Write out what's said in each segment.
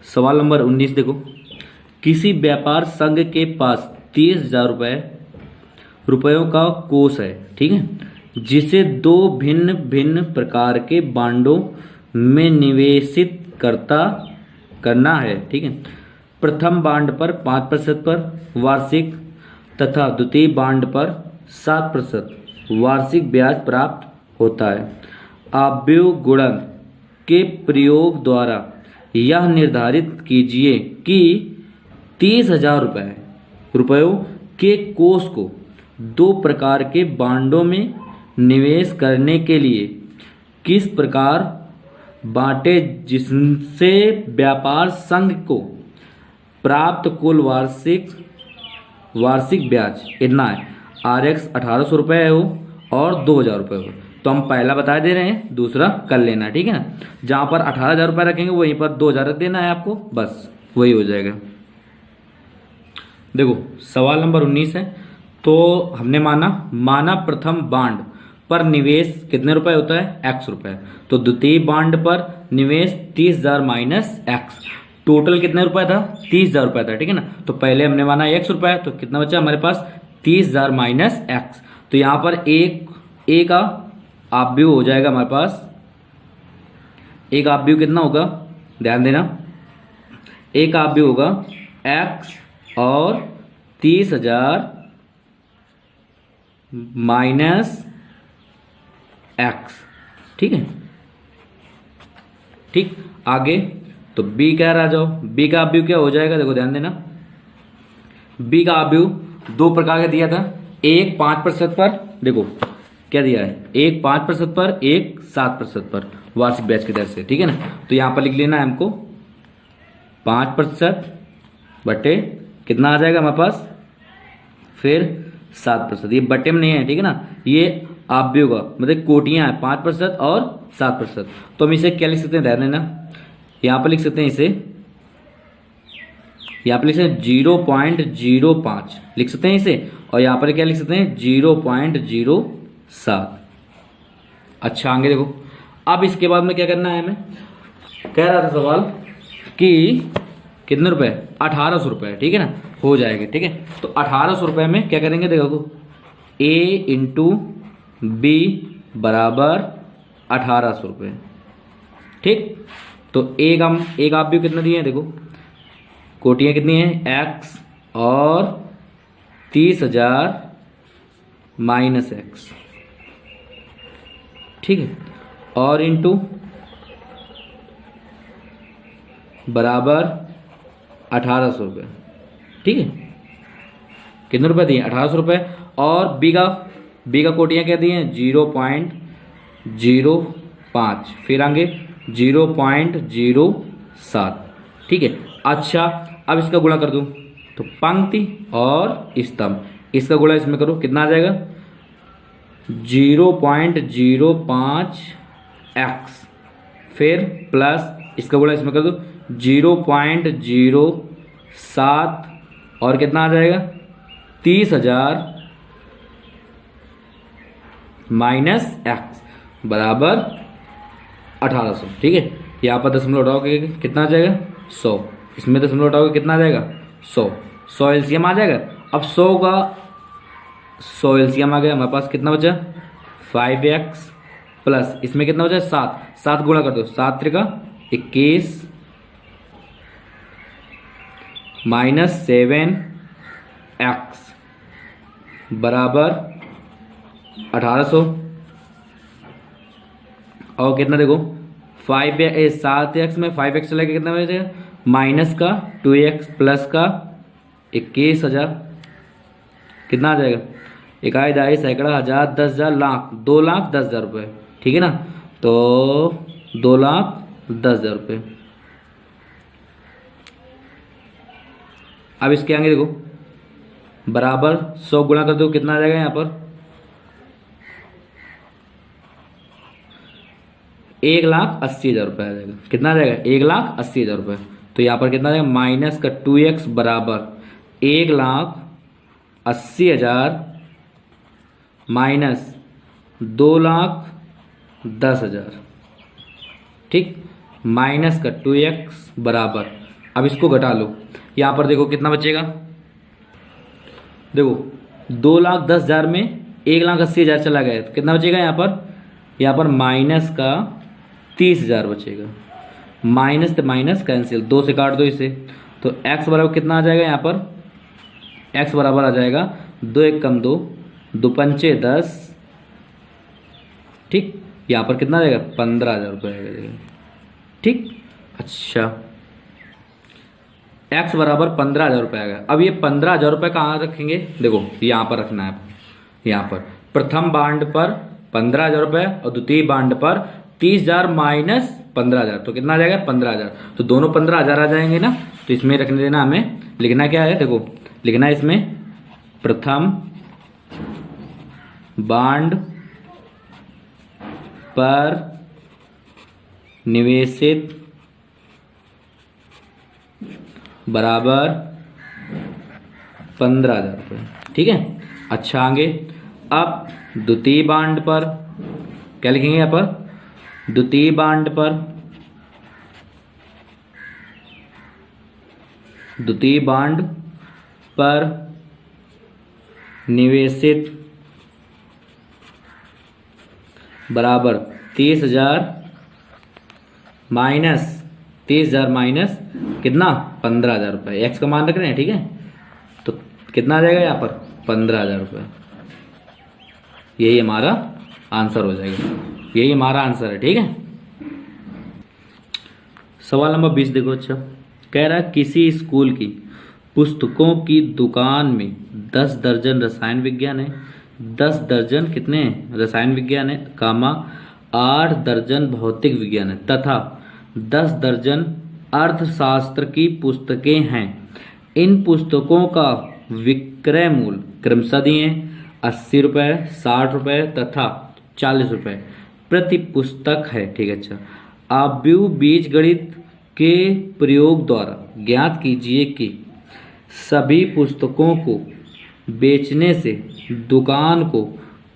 सवाल नंबर 19 देखो। किसी व्यापार संघ के पास 30,000 रुपयों का कोष है, ठीक है, जिसे दो भिन्न भिन्न प्रकार के बांडों में निवेशित करना है, ठीक है। प्रथम बांड पर 5% पर वार्षिक तथा द्वितीय बांड पर 7% वार्षिक ब्याज प्राप्त होता है। आव्यूह गुणन के प्रयोग द्वारा यह निर्धारित कीजिए कि 30,000 रुपयों के कोष को दो प्रकार के बांडों में निवेश करने के लिए किस प्रकार बांटे, जिससे व्यापार संघ को प्राप्त कुल वार्षिक ब्याज इतना है, RX 1800 रुपये हो और 2,000 रुपये हो। तो हम पहला बता दे रहे हैं, दूसरा कर लेना, ठीक है ना। जहाँ पर 18,000 रुपये रखेंगे वहीं पर 2,000 रख देना है आपको, बस वही हो जाएगा। देखो सवाल नंबर 19 है। तो हमने माना प्रथम बांड पर निवेश कितने रुपए होता है, X रुपये। तो द्वितीय बांड पर निवेश 30,000 माइनस X, टोटल कितने रुपए था, 30,000 रुपये था, ठीक है ना। तो पहले हमने माना X रुपये, तो कितना बचा हमारे पास, 30,000 माइनस X। तो यहाँ पर एक का आव्यूह हो जाएगा हमारे पास, एक आव्यूह कितना होगा, ध्यान देना, एक आव्यूह होगा X और 30,000 माइनस X, ठीक है। ठीक, आगे तो B कह रहा जाओ, B का आव्यूह क्या हो जाएगा, देखो ध्यान देना, B का आव्यूह दो प्रकार का दिया था, एक 5% पर, देखो क्या दिया है, एक 5% पर, एक 7% पर वार्षिक ब्याज की दर से, ठीक है ना। तो यहां पर लिख लेना है हमको 5% बटे कितना आ जाएगा हमारे पास, फिर 7%, ये बटे में नहीं है, ठीक है ना, ये आव्यूह का मतलब कोटियां हैं 5% और 7%। तो हम इसे क्या लिख सकते हैं, ध्यान देना, यहां पर लिख सकते हैं इसे, यहां पर लिख सकते हैं 0.05 लिख सकते हैं इसे, और यहां पर क्या लिख सकते हैं 0.07। अच्छा आगे देखो, अब इसके बाद में क्या करना है, हमें कह रहा था सवाल कि कितने रुपए, 1800 रुपये, ठीक है ना, हो जाएगा, ठीक है। तो 1800 रुपये में क्या करेंगे, देखो A इंटू B बराबर 1800 रुपये, ठीक। तो एक आव्यूह कितना दिए हैं, देखो कोटियां कितनी हैं, X और 30,000 माइनस X, ठीक है, और इंटू बराबर 1800 रुपये, ठीक है। कितने रुपए दिए, 1800 रुपये, और बी का कोटियां क्या दिए हैं, 0.05, फिर आगे 0.07, ठीक है। अच्छा अब इसका गुणा कर दूं, तो पंक्ति और स्तंभ, इसका गुणा इसमें करो, कितना आ जाएगा 0.05X, फिर प्लस इसका गुणा इसमें कर दो 0.07, और कितना आ जाएगा 30,000 माइनस X बराबर 1800, ठीक है। यहाँ पर दशमलव उठाओगे कितना आ जाएगा 100, इसमें दशमलव उठाओगे कितना आ जाएगा 100 एलसीएम आ जाएगा। अब 100 एलसीएम आ गया, हमारे पास कितना बचा 5X, प्लस इसमें कितना बचा 7 गुणा कर दो, 7 त्रिका 21 माइनस 7X बराबर 1800, और कितना देखो 7X में 5X चला के कितना बचेगा, माइनस का 2X प्लस का 21,000, कितना आ जाएगा, इकाई दहाई सैकड़ा हजार 10,000 लाख 2,10,000 रुपये, ठीक है ना। तो 2,10,000 रुपये। अब इसके आगे देखो बराबर 100 गुणा कर दो, कितना आ जाएगा यहाँ पर 1,80,000 रुपये आ जाएगा, कितना आ जाएगा 1,80,000 रुपये। तो यहाँ पर कितना आ जाएगा, माइनस का 2X बराबर 1,80,000 माइनस 2,10,000, ठीक। माइनस का 2x बराबर, अब इसको घटा लो, यहाँ पर देखो कितना बचेगा, देखो 2,10,000 में 1,80,000 चला गया तो कितना बचेगा यहाँ पर माइनस का 30,000 बचेगा। माइनस तो माइनस कैंसिल, 2 से काट दो इसे, तो x बराबर कितना आ जाएगा, यहाँ पर x बराबर आ जाएगा 2 1 कम 2, 2 पंचे 10, ठीक, यहाँ पर कितना आ जाएगा 15,000 रुपये आएगा, ठीक। अच्छा, x बराबर 15,000 रुपये आएगा। अब ये 15,000 रुपये कहाँ रखेंगे, देखो यहाँ पर रखना है, यहाँ पर प्रथम बांड पर 15,000 रुपये और द्वितीय बांड पर 30,000 माइनस 15,000, तो कितना आ जाएगा 15,000, तो दोनों 15,000 आ जाएंगे ना, तो इसमें रखने देना, हमें लिखना क्या है, देखो लिखना है इसमें प्रथम बांड पर निवेशित बराबर 15,000 रुपये, ठीक है। अच्छा, आगे अब द्वितीय बांड पर क्या लिखेंगे, यहाँ पर द्वितीय बांड पर निवेशित बराबर 30,000 माइनस कितना 15,000 रुपये, एक्स का मान रख रहे हैं, ठीक है, तो कितना आ जाएगा यहाँ पर 15,000 रुपये, यही हमारा आंसर हो जाएगा, यही हमारा आंसर है, ठीक है। सवाल नंबर 20 देखो। अच्छा, कह रहा है किसी स्कूल की पुस्तकों की दुकान में 10 दर्जन रसायन विज्ञान है, 10 दर्जन कितने रसायन विज्ञान है, 8 दर्जन भौतिक विज्ञान है तथा 10 दर्जन अर्थशास्त्र की पुस्तकें हैं। इन पुस्तकों का विक्रय मूल्य क्रमशः दिए 80 रुपये, 60 रुपये तथा 40 रुपये प्रति पुस्तक है, ठीक है। अच्छा, आव्यूह बीजगणित के प्रयोग द्वारा ज्ञात कीजिए कि सभी पुस्तकों को बेचने से दुकान को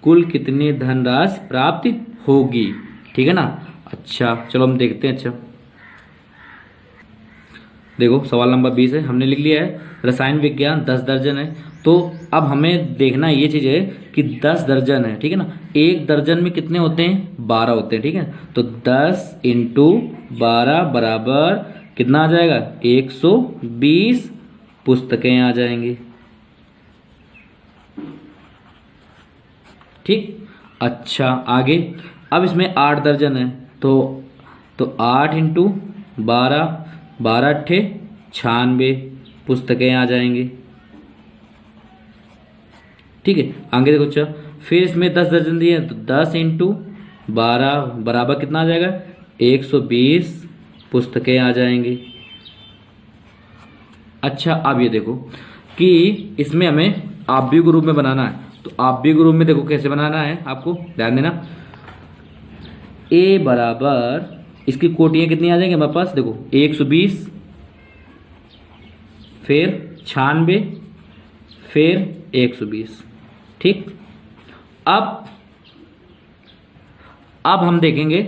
कुल कितनी धनराशि प्राप्त होगी, ठीक है ना। अच्छा, चलो हम देखते हैं। अच्छा, देखो सवाल नंबर 20 है, हमने लिख लिया है रसायन विज्ञान 10 दर्जन है, तो अब हमें देखना ये चीज़ है कि 10 दर्जन है, ठीक है ना, एक दर्जन में कितने होते हैं 12 होते हैं, ठीक है, तो 10 इंटू 12 बराबर कितना आ जाएगा 120 पुस्तकें आ जाएंगी, ठीक। अच्छा, आगे अब इसमें 8 दर्जन है, तो 8 इंटू 12, 12 अट्ठे 96 पुस्तकें आ जाएंगी, ठीक है। आगे देखो। अच्छा, फिर इसमें 10 दर्जन दिए तो 10 इंटू 12 बराबर कितना आ जाएगा 120 पुस्तकें आ जाएंगी। अच्छा, अब ये देखो कि इसमें हमें आव्यूह रूप में बनाना है, तो आव्यूह रूप में देखो कैसे बनाना है, आपको ध्यान देना। ए बराबर इसकी कोटियां कितनी आ जाएंगी हमारे पास, देखो 120 फिर 96 फिर 120, ठीक। अब हम देखेंगे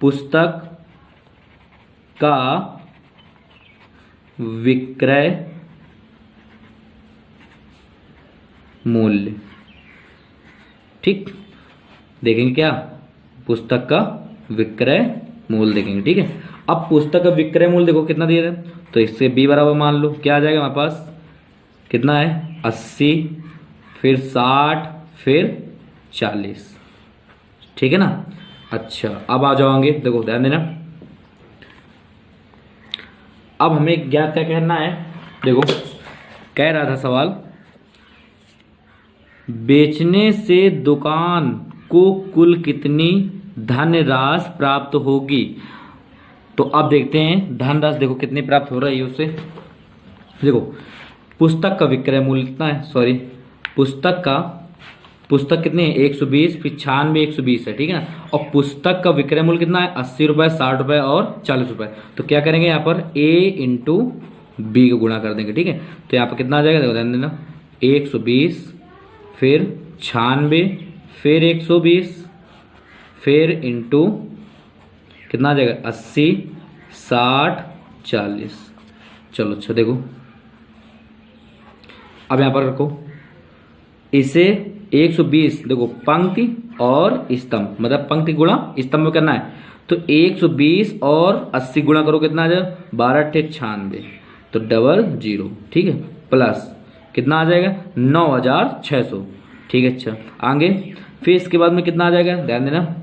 पुस्तक का विक्रय मूल्य, ठीक, देखेंगे क्या पुस्तक का विक्रय मूल्य देखेंगे, ठीक है। अब पुस्तक का विक्रय मूल्य देखो कितना दिया है, तो इससे b बराबर मान लो क्या आ जाएगा हमारे पास, कितना है 80 फिर 60 फिर 40, ठीक है ना। अच्छा, अब आ जाओगे, देखो ध्यान देना, अब हमें ज्ञात क्या करना है, देखो कह रहा था सवाल बेचने से दुकान को कुल कितनी धनराशि प्राप्त होगी, तो अब देखते हैं धनराशि देखो कितनी प्राप्त हो रही है उससे। देखो पुस्तक का विक्रय मूल्य कितना है, सॉरी पुस्तक कितनी है 120 फिर 96 120 है, ठीक है ना, और पुस्तक का विक्रय मूल्य कितना है 80 रुपये 60 रुपये और 40 रुपये, तो क्या करेंगे यहाँ पर a इंटू बी को गुणा कर देंगे, ठीक है। तो यहाँ पर कितना आ जाएगा देखो ध्यान देना 120 फिर 96 फिर 120 फिर इंटू कितना आ जाएगा 80 60 40। चलो अच्छा देखो, अब यहां पर रखो इसे 120, देखो पंक्ति और स्तंभ, मतलब पंक्ति गुणा स्तंभ में करना है। तो 120 और 80 गुणा करो, कितना आ जाएगा 12 अट्ठे 96, तो 00, ठीक है, प्लस कितना आ जाएगा 9600, ठीक है। अच्छा आगे फिर इसके बाद में कितना आ जाएगा, ध्यान देना।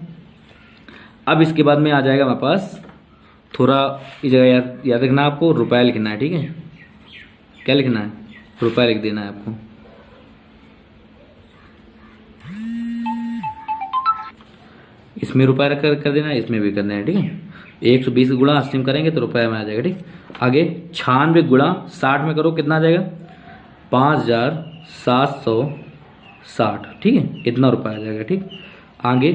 अब इसके बाद में आ जाएगा हमारे पास, थोड़ा इस जगह याद रखना आपको, रुपया लिखना है, ठीक है। क्या लिखना है, रुपया लिख देना है आपको। इसमें रुपया रख कर देना है, इसमें भी करना है, ठीक है। 120 गुणा 80 में करेंगे तो रुपये में आ जाएगा, ठीक। आगे 96 गुणा 60 में करो, कितना आ जाएगा 5760, ठीक है, इतना रुपया आ जाएगा, ठीक। आगे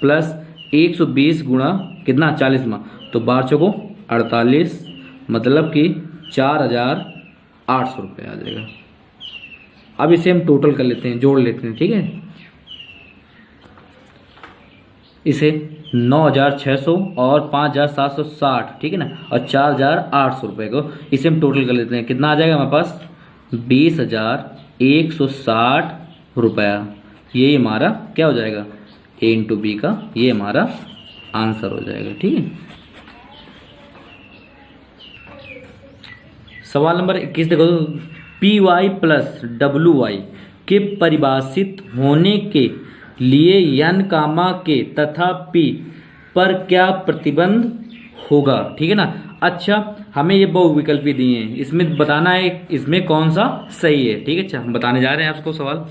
प्लस 120 गुणा कितना 40 में, तो 12 चौको 48, मतलब कि 4800 रुपये आ जाएगा। अब इसे हम टोटल कर लेते हैं, जोड़ लेते हैं, ठीक है। इसे 9600 और 5760, ठीक है ना, और 4800 रुपये को इसे हम टोटल कर लेते हैं, कितना आ जाएगा हमारे पास 20160 रुपया। ये हमारा क्या हो जाएगा, A इंटू बी का ये हमारा आंसर हो जाएगा, ठीक है। सवाल नंबर 21 देखो, PY प्लस WY के परिभाषित होने के लिए यन कामा के तथा P पर क्या प्रतिबंध होगा, ठीक है ना। अच्छा हमें ये बहुविकल्पी दिए हैं, इसमें बताना है इसमें कौन सा सही है, ठीक है। अच्छा हम बताने जा रहे हैं आपको सवाल।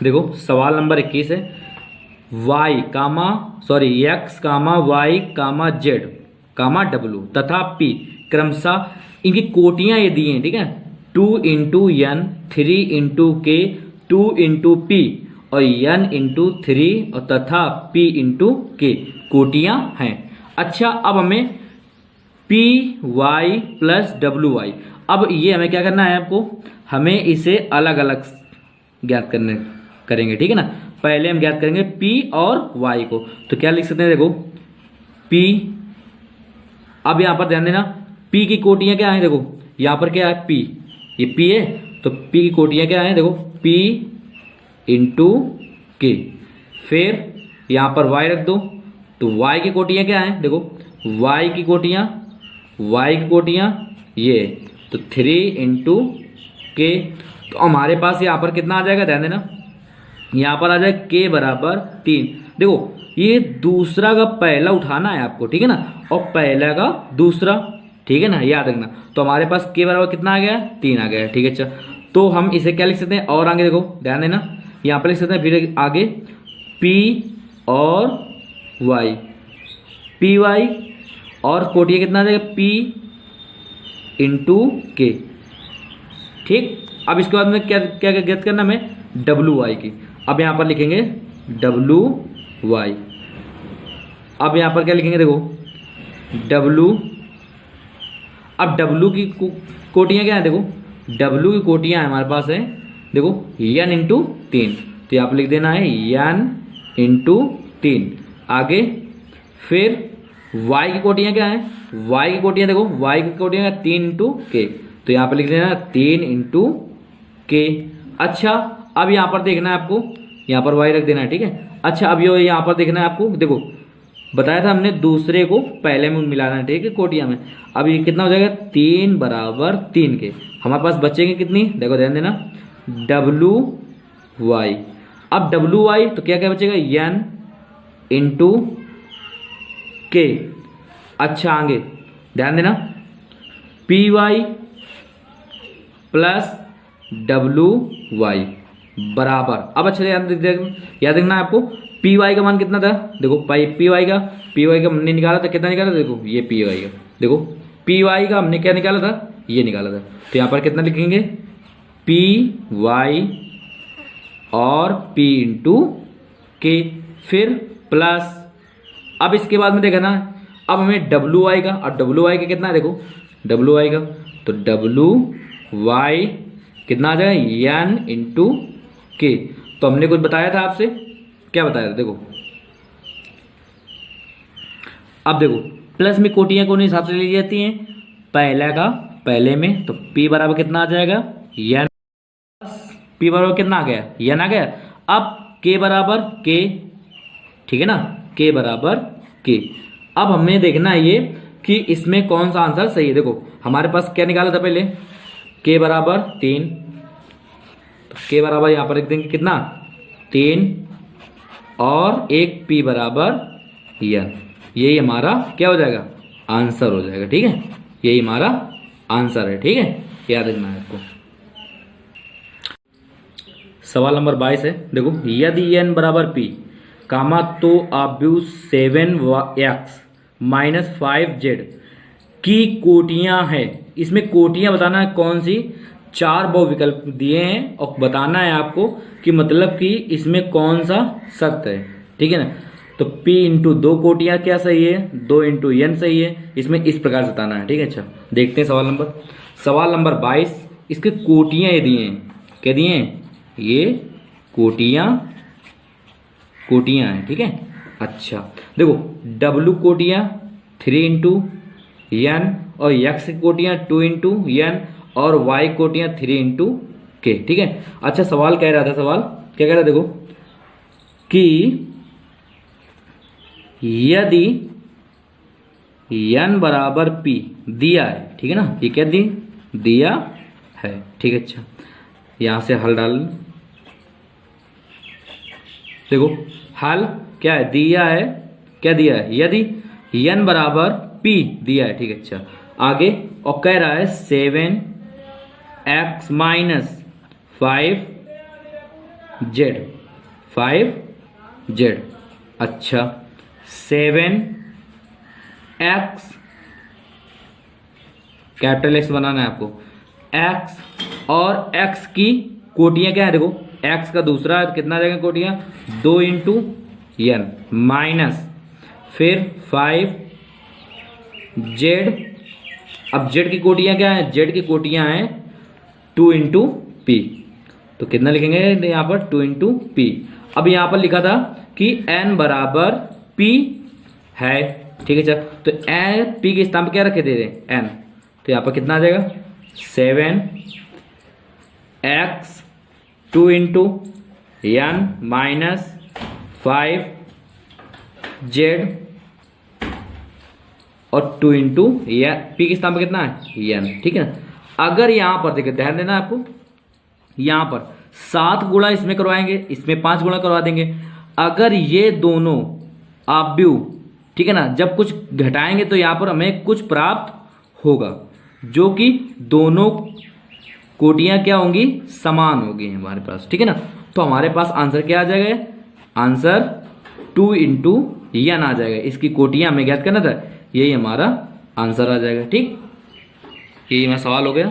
देखो सवाल नंबर 21 है, x कामा y कामा z कामा w तथा p क्रमशः इनकी कोटियां ये दी हैं, ठीक है। 2 into n, 3 into k, 2 into p और n इंटू 3 और तथा p इंटू k कोटियां हैं। अच्छा अब हमें P Y plus W Y, अब ये हमें क्या करना है, आपको हमें इसे अलग अलग ज्ञात करेंगे, ठीक है ना। पहले हम ज्ञात करेंगे p और y को, तो क्या लिख सकते हैं, देखो p, अब यहां पर ध्यान देना p की कोटियां क्या है, देखो यहां पर क्या है p, ये p है, तो p की कोटियां क्या है, देखो p इंटू के, फिर यहां पर y रख दो, तो y की कोटियां क्या है, देखो y की कोटियां ये, तो 3 इंटू के, तो हमारे पास यहां पर कितना आ जाएगा, ध्यान देना यहां पर आ जाएगा k बराबर 3। देखो ये दूसरा का पहला उठाना है आपको, ठीक है ना, और पहला का दूसरा, ठीक है ना, याद रखना। तो हमारे पास k बराबर कितना आ गया, 3 आ गया, ठीक है। अच्छा तो हम इसे क्या लिख सकते हैं, और आगे देखो ध्यान देना, यहाँ पर लिख सकते हैं, फिर आगे p और y, पी वाई और कोटिया कितना आ जाएगा p इंटू के, ठीक। अब इसके बाद में क्या क्या ज्ञात करना हमें, डब्ल्यू वाई की। अब यहाँ पर लिखेंगे डब्ल्यू वाई, अब यहाँ पर क्या लिखेंगे, देखो डब्ल्यू, अब डब्ल्यू की कोटियाँ क्या है, देखो डब्ल्यू की कोटियाँ हमारे पास है, देखो n इंटू 3, तो यहाँ पर लिख देना है n इंटू 3। आगे फिर y की कोटियाँ क्या है, y की कोटियाँ देखो y की कोटियाँ 3 इंटू के, तो यहाँ पर लिख देना 3 इंटू के। अच्छा अब यहाँ पर देखना है आपको, यहाँ पर y रख देना है, ठीक है। अच्छा अब ये यहाँ पर देखना है आपको, देखो बताया था हमने दूसरे को पहले में मिलाना है, ठीक है, कोटिया में। अब ये कितना हो जाएगा, 3 बराबर 3 के, हमारे पास बचेंगे कितनी, देखो ध्यान देना डब्ल्यू वाई। अब डब्ल्यू वाई तो क्या क्या बचेगा, n इंटू के। अच्छा आगे ध्यान देना P Y plus W Y बराबर, अब अच्छे से याद रखना है आपको, पी वाई का मान कितना था, देखो पी वाई का हमने निकाला था, कितना निकाला था, देखो ये पी वाई का, देखो पी वाई का हमने क्या निकाला था, ये निकाला था। तो यहाँ पर कितना लिखेंगे, पी वाई और पी इंटू के, फिर प्लस, अब इसके बाद में देखना अब हमें डब्ल्यू वाई का, और डब्ल्यू वाई का कितना है, देखो डब्ल्यू वाई का, तो डब्ल्यू वाई कितना आ जाएगा, n इंटू के। तो हमने कुछ बताया था आपसे, क्या बताया था, देखो अब देखो प्लस में कोटियां कौन हिसाब से ली जाती हैं, पहला का पहले में, तो p बराबर कितना आ जाएगा n, p बराबर कितना आ गया n आ गया। अब k बराबर k, ठीक है ना, k बराबर k। अब हमें देखना है ये कि इसमें कौन सा आंसर सही है। देखो हमारे पास क्या निकाला था पहले, k बराबर 3, तो k बराबर यहां पर लिख देंगे कितना 3 और एक p बराबर n, यही हमारा क्या हो जाएगा आंसर हो जाएगा। ठीक है, यही हमारा आंसर है। ठीक है, याद रखना है आपको। सवाल नंबर 22 है, देखो यदि n बराबर p कामा तो आव्यूह 7x माइनस 5z की कोटियां है, इसमें कोटियां बताना है कौन सी, 4 बहुविकल्प दिए हैं और बताना है आपको कि मतलब कि इसमें कौन सा सत्य है। ठीक है ना, तो p इंटू 2 कोटियां क्या सही है, 2 इंटू n सही है, इसमें इस प्रकार से बताना है। ठीक है, अच्छा देखते हैं सवाल नंबर 22। इसके कोटियां ये दिए हैं, क्या दिए हैं, ये कोटियां हैं। ठीक है, अच्छा देखो w कोटियां 3 इंटू n और x की कोटियां 2 इंटू n और y कोटियां 3 इंटू k। ठीक है, अच्छा सवाल कह रहा था, सवाल क्या कह रहा था, देखो कि यदि n बराबर p दिया है, ठीक है ना, ये क्या दिया है। ठीक है, अच्छा यहां से हल डाल, देखो हल क्या है, दिया है, क्या दिया है, यदि n बराबर p दिया है। ठीक है, अच्छा आगे और कह रहा है 7x माइनस 5z, अच्छा 7x कैपिटल x बनाना है आपको, x और x की कोटियां क्या है, देखो x का दूसरा कितना आ जाएगा कोटियां 2 इंटू n माइनस फिर 5z, अब z की कोटियां क्या है, z की कोटियां हैं 2 इंटू p, तो कितना लिखेंगे यहाँ पर 2 इंटू p। अब यहाँ पर लिखा था कि n बराबर p है। ठीक है, चल तो p के स्थान पर क्या रखे थे n, तो यहाँ पर कितना आ जाएगा 7x 2 into n minus 5z और 2 इंटू p के स्थान पर कितना है n। ठीक है ना, अगर यहां पर देखिए ध्यान देना आपको, यहां पर 7 गुणा इसमें करवाएंगे, इसमें 5 गुणा करवा देंगे। अगर ये दोनों आव्यूह, ठीक है ना, जब कुछ घटाएंगे तो यहां पर हमें कुछ प्राप्त होगा, जो कि दोनों कोटियां क्या होंगी, समान होगी हमारे पास। ठीक है ना, तो हमारे पास आंसर क्या आ जाएगा, आंसर 2 इंटू n आ जाएगा। इसकी कोटियां हमें ज्ञात करना था, यही हमारा आंसर आ जाएगा। ठीक, यही हमारा सवाल हो गया।